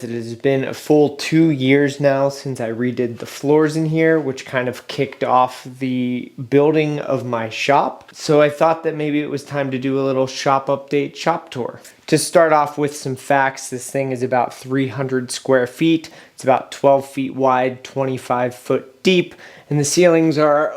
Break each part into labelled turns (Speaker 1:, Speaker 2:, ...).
Speaker 1: It has been a full 2 years now since I redid the floors in here, which kind of kicked off the building of my shop. So I thought that maybe it was time to do a little shop update, shop tour. To start off with some facts, this thing is about 300 square feet. It's about 12 feet wide, 25 foot deep, and the ceilings are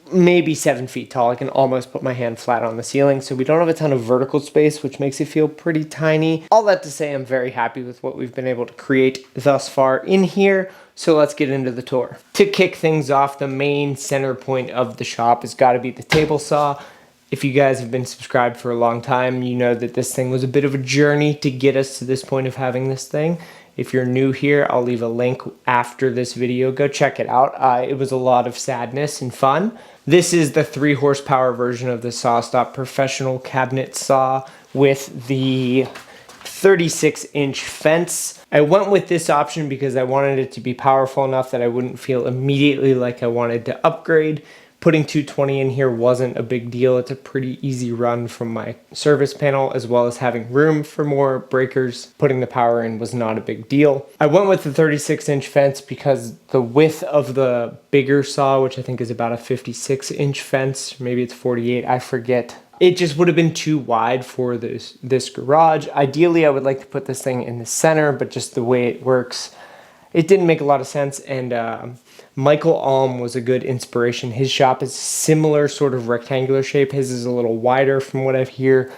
Speaker 1: maybe 7 feet tall. I can almost put my hand flat on the ceiling, so we don't have a ton of vertical space, which makes it feel pretty tiny. All that to say, I'm very happy with what we've been able to create thus far in here, so let's get into the tour. To kick things off, the main center point of the shop has got to be the table saw. If you guys have been subscribed for a long time, you know that this thing was a bit of a journey to get us to this point of having this thing. If you're new here, I'll leave a link after this video. Go check it out. It was a lot of sadness and fun. This is the 3 horsepower version of the SawStop professional cabinet saw with the 36-inch fence. I went with this option because I wanted it to be powerful enough that I wouldn't feel immediately like I wanted to upgrade. Putting 220 in here wasn't a big deal. It's a pretty easy run from my service panel, as well as having room for more breakers. Putting the power in was not a big deal. I went with the 36-inch fence because the width of the bigger saw, which I think is about a 56-inch fence, maybe it's 48, I forget. It just would have been too wide for this garage. Ideally, I would like to put this thing in the center, but just the way it works, it didn't make a lot of sense. And Michael Alm was a good inspiration. His shop is similar sort of rectangular shape. His is a little wider from what I've heard,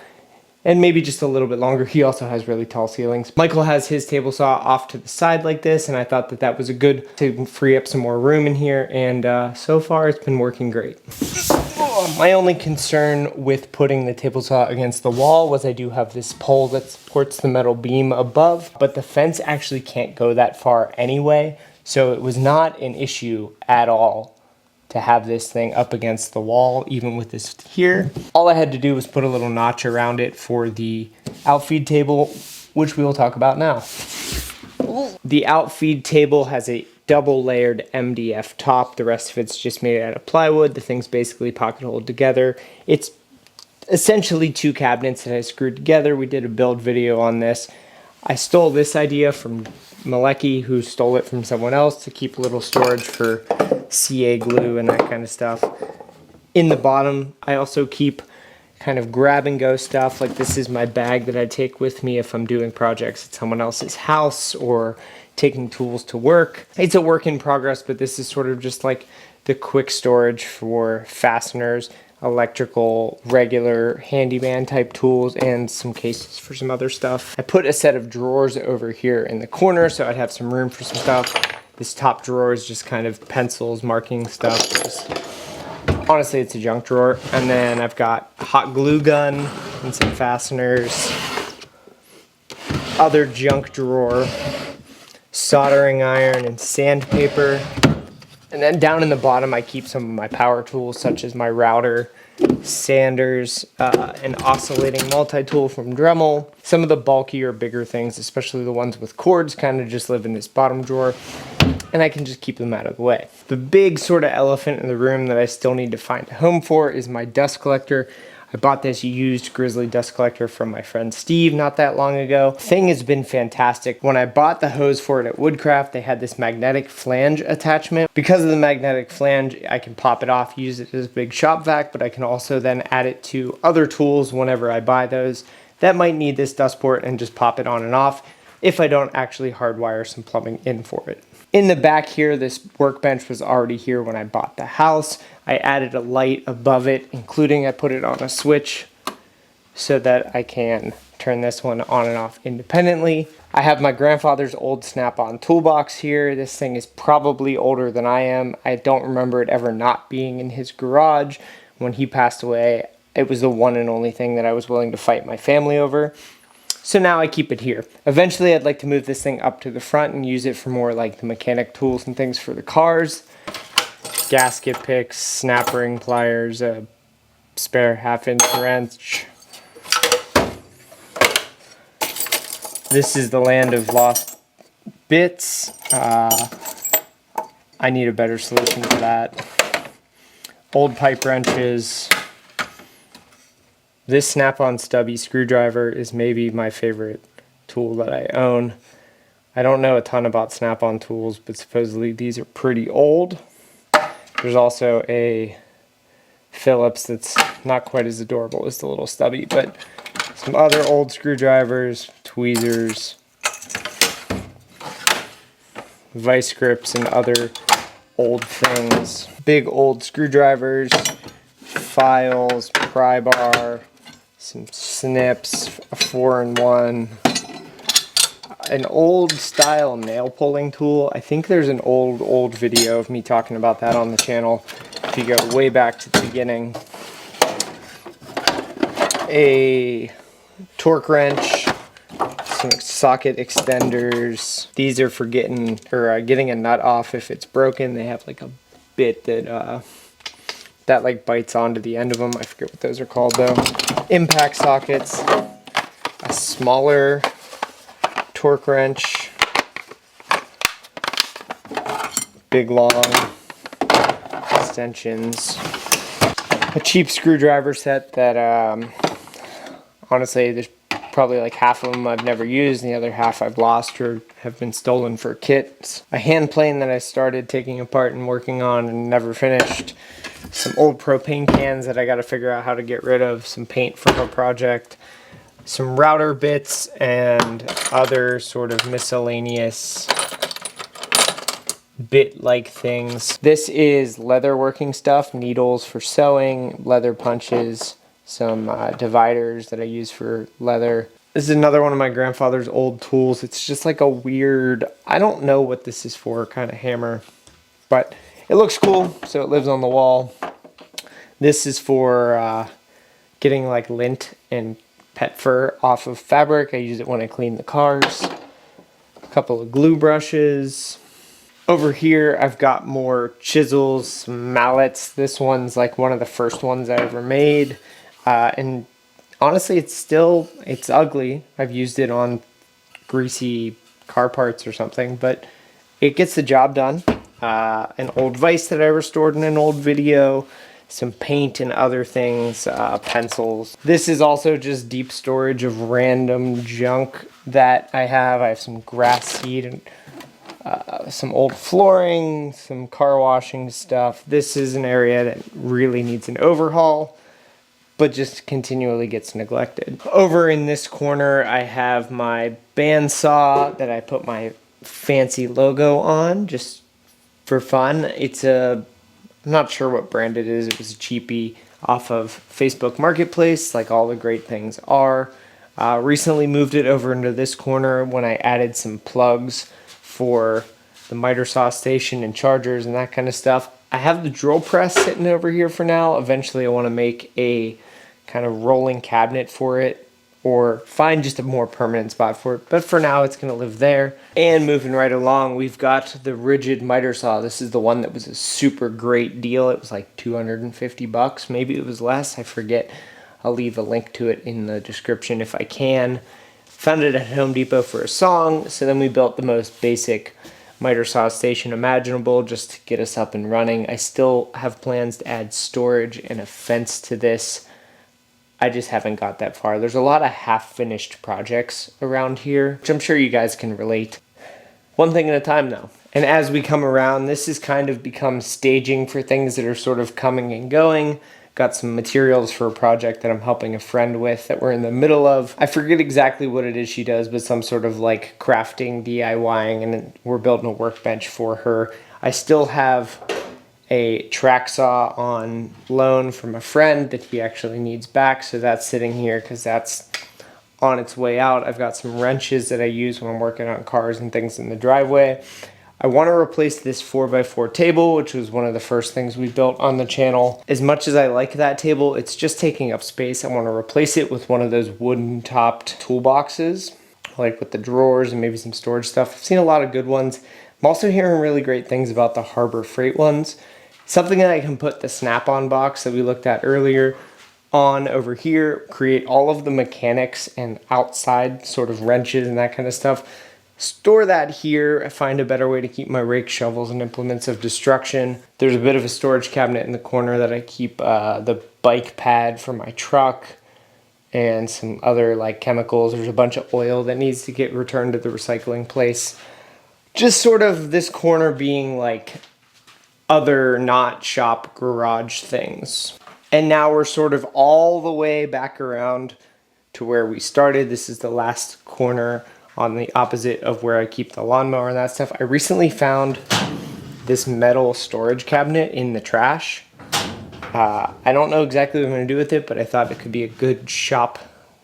Speaker 1: and maybe just a little bit longer. He also has really tall ceilings. Michael has his table saw off to the side like this, and I thought that that was a good to free up some more room in here, and so far it's been working great. My only concern with putting the table saw against the wall was I do have this pole that supports the metal beam above, but the fence actually can't go that far anyway. So it was not an issue at all to have this thing up against the wall, even with this here. All I had to do was put a little notch around it for the outfeed table, which we will talk about now. The outfeed table has a double layered MDF top. The rest of it's just made out of plywood. The thing's basically pocket holed together. It's essentially 2 cabinets that I screwed together. We did a build video on this. I stole this idea from Malecki, who stole it from someone else to keep a little storage for CA glue and that kind of stuff. In the bottom, I also keep kind of grab and go stuff. Like this is my bag that I take with me if I'm doing projects at someone else's house or taking tools to work. It's a work in progress, but this is sort of just like the quick storage for fasteners, electrical, regular handyman type tools, and some cases for some other stuff. I put a set of drawers over here in the corner so I'd have some room for some stuff. This top drawer is just kind of pencils, marking stuff. Honestly, it's a junk drawer. And then I've got a hot glue gun and some fasteners. Other junk drawer, soldering iron and sandpaper. And then down in the bottom, I keep some of my power tools, such as my router, sanders, an oscillating multi-tool from Dremel. Some of the bulkier, bigger things, especially the ones with cords, kind of just live in this bottom drawer, and I can just keep them out of the way. The big sort of elephant in the room that I still need to find a home for is my dust collector. I bought this used Grizzly dust collector from my friend Steve not that long ago. Thing has been fantastic. When I bought the hose for it at Woodcraft, they had this magnetic flange attachment. Because of the magnetic flange, I can pop it off, use it as a big shop vac, but I can also then add it to other tools whenever I buy those that might need this dust port and just pop it on and off if I don't actually hardwire some plumbing in for it. In the back here, this workbench was already here when I bought the house. I added a light above it, including I put it on a switch so that I can turn this one on and off independently. I have my grandfather's old Snap-on toolbox here. This thing is probably older than I am. I don't remember it ever not being in his garage. When he passed away, it was the one and only thing that I was willing to fight my family over. So now I keep it here. Eventually I'd like to move this thing up to the front and use it for more like the mechanic tools and things for the cars. Gasket picks, snap ring pliers, a spare 1/2-inch wrench. This is the land of lost bits. I need a better solution for that. Old pipe wrenches. This Snap-on stubby screwdriver is maybe my favorite tool that I own. I don't know a ton about Snap-on tools, but supposedly these are pretty old. There's also a Phillips that's not quite as adorable as the little stubby, but some other old screwdrivers, tweezers, vice grips, and other old things. Big old screwdrivers, files, pry bar, some snips, a 4-in-1, an old style nail pulling tool. I think there's an old video of me talking about that on the channel if you go way back to the beginning. A torque wrench, some socket extenders. These are for getting a nut off if it's broken. They have like a bit that like bites onto the end of them. I forget what those are called though. Impact sockets, a smaller torque wrench, big long extensions, a cheap screwdriver set that honestly there's probably like half of them I've never used and the other half I've lost or have been stolen for kits. A hand plane that I started taking apart and working on and never finished. Some old propane cans that I got to figure out how to get rid of. Some paint from a project. Some router bits and other sort of miscellaneous bit-like things. This is leather working stuff, needles for sewing, leather punches, some dividers that I use for leather. This is another one of my grandfather's old tools. It's just like a weird, I don't know what this is for, kind of hammer, but it looks cool, so it lives on the wall. This is for getting like lint and pet fur off of fabric. I use it when I clean the cars. A couple of glue brushes. Over here I've got more chisels, some mallets. This one's like one of the first ones I ever made. And honestly it's ugly. I've used it on greasy car parts or something, but it gets the job done. An old vise that I restored in an old video. Some paint and other things, pencils. This is also just deep storage of random junk that I have. I have some grass seed and some old flooring, some car washing stuff. This is an area that really needs an overhaul, but just continually gets neglected. Over in this corner, I have my bandsaw that I put my fancy logo on just for fun. I'm not sure what brand it is. It was a cheapie off of Facebook Marketplace, like all the great things are. Recently moved it over into this corner when I added some plugs for the miter saw station and chargers and that kind of stuff. I have the drill press sitting over here for now. Eventually I want to make a kind of rolling cabinet for it or find just a more permanent spot for it. But for now, it's going to live there. And moving right along, we've got the rigid miter saw. This is the one that was a super great deal. It was like 250 bucks. Maybe it was less. I forget. I'll leave a link to it in the description if I can. Found it at Home Depot for a song. So then we built the most basic miter saw station imaginable just to get us up and running. I still have plans to add storage and a fence to this. I just haven't got that far. There's a lot of half-finished projects around here, which I'm sure you guys can relate. One thing at a time though. And as we come around, this has kind of become staging for things that are sort of coming and going. Got some materials for a project that I'm helping a friend with that we're in the middle of. I forget exactly what it is she does, but some sort of like crafting, DIYing, and we're building a workbench for her. I still have a track saw on loan from a friend that he actually needs back, so that's sitting here because that's on its way out. I've got some wrenches that I use when I'm working on cars and things in the driveway. I want to replace this 4x4 table, which was one of the first things we built on the channel. As much as I like that table, it's just taking up space. I want to replace it with one of those wooden topped toolboxes, like with the drawers and maybe some storage stuff. I've seen a lot of good ones. I'm also hearing really great things about the Harbor Freight ones. Something that I can put the Snap-on box that we looked at earlier on over here, create all of the mechanics and outside sort of wrenches and that kind of stuff. Store that here. I find a better way to keep my rake, shovels, and implements of destruction. There's a bit of a storage cabinet in the corner that I keep the bike pad for my truck, and some other like chemicals. There's a bunch of oil that needs to get returned to the recycling place. Just sort of this corner being like other not shop garage things. And now we're sort of all the way back around to where we started. This is the last corner on the opposite of where I keep the lawnmower and that stuff. I recently found this metal storage cabinet in the trash. I don't know exactly what I'm going to do with it, but I thought it could be a good shop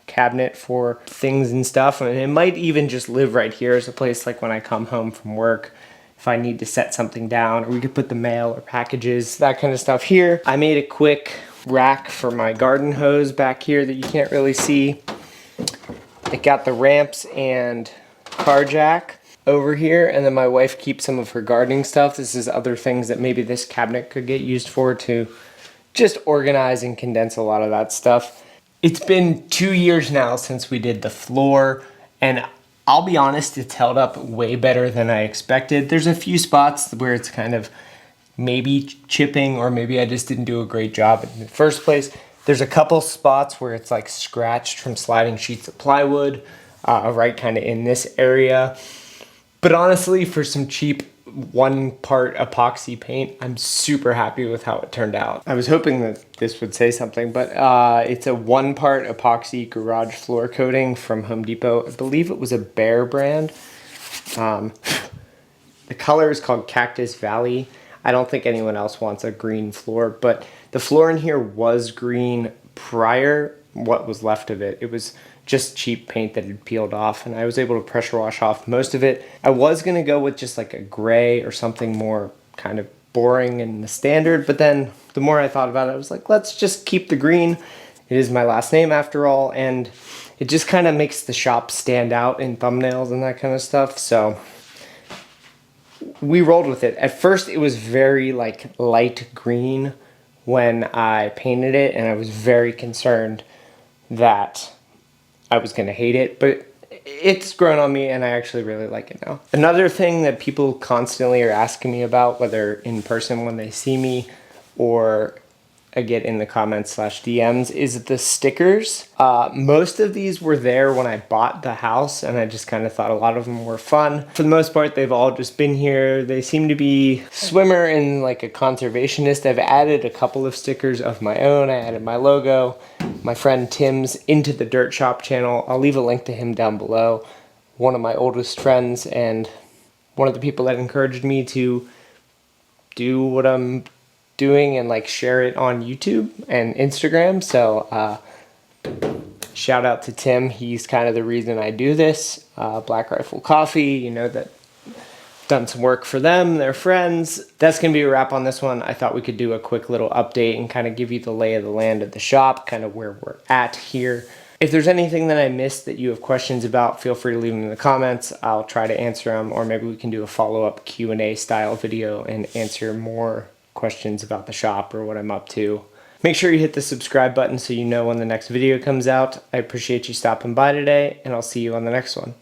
Speaker 1: cabinet for things and stuff. And it might even just live right here as a place like when I come home from work, if I need to set something down, or we could put the mail or packages, that kind of stuff here. I made a quick rack for my garden hose back here that you can't really see. It got the ramps and car jack over here, and then my wife keeps some of her gardening stuff. This is other things that maybe this cabinet could get used for, to just organize and condense a lot of that stuff. It's been 2 years now since we did the floor, and I'll be honest, it's held up way better than I expected. There's a few spots where it's kind of maybe chipping, or maybe I just didn't do a great job in the first place. There's a couple spots where it's like scratched from sliding sheets of plywood, right kind of in this area. But honestly, for some cheap 1-part epoxy paint, I'm super happy with how it turned out. I was hoping that this would say something, but it's a 1-part epoxy garage floor coating from Home Depot. I believe it was a Bear brand. The color is called Cactus Valley. I don't think anyone else wants a green floor, but the floor in here was green prior, what was left of it. It was just cheap paint that had peeled off, and I was able to pressure wash off most of it. I was gonna go with just like a gray or something more kind of boring and the standard, but then the more I thought about it, I was like, let's just keep the green. It is my last name after all, and it just kind of makes the shop stand out in thumbnails and that kind of stuff. So we rolled with it. At first it was very like light green when I painted it, and I was very concerned that I was gonna hate it, but it's grown on me and I actually really like it now. Another thing that people constantly are asking me about, whether in person when they see me or I get in the comments / DMs, is the stickers. Most of these were there when I bought the house, and I just kind of thought a lot of them were fun. For the most part, they've all just been here. They seem to be swimmer and like a conservationist. I've added a couple of stickers of my own. I added my logo, my friend Tim's Into the Dirt Shop channel. I'll leave a link to him down below. One of my oldest friends and one of the people that encouraged me to do what I'm doing and like share it on YouTube and Instagram. So shout out to Tim. He's kind of the reason I do this. Black Rifle Coffee, you know, that done some work for them, their friends. That's gonna be a wrap on this one. I thought we could do a quick little update and kind of give you the lay of the land of the shop, kind of where we're at here. If there's anything that I missed that you have questions about, feel free to leave them in the comments. I'll try to answer them, or maybe we can do a follow-up Q&A style video and answer more questions about the shop or what I'm up to. Make sure you hit the subscribe button so you know when the next video comes out. I appreciate you stopping by today, and I'll see you on the next one.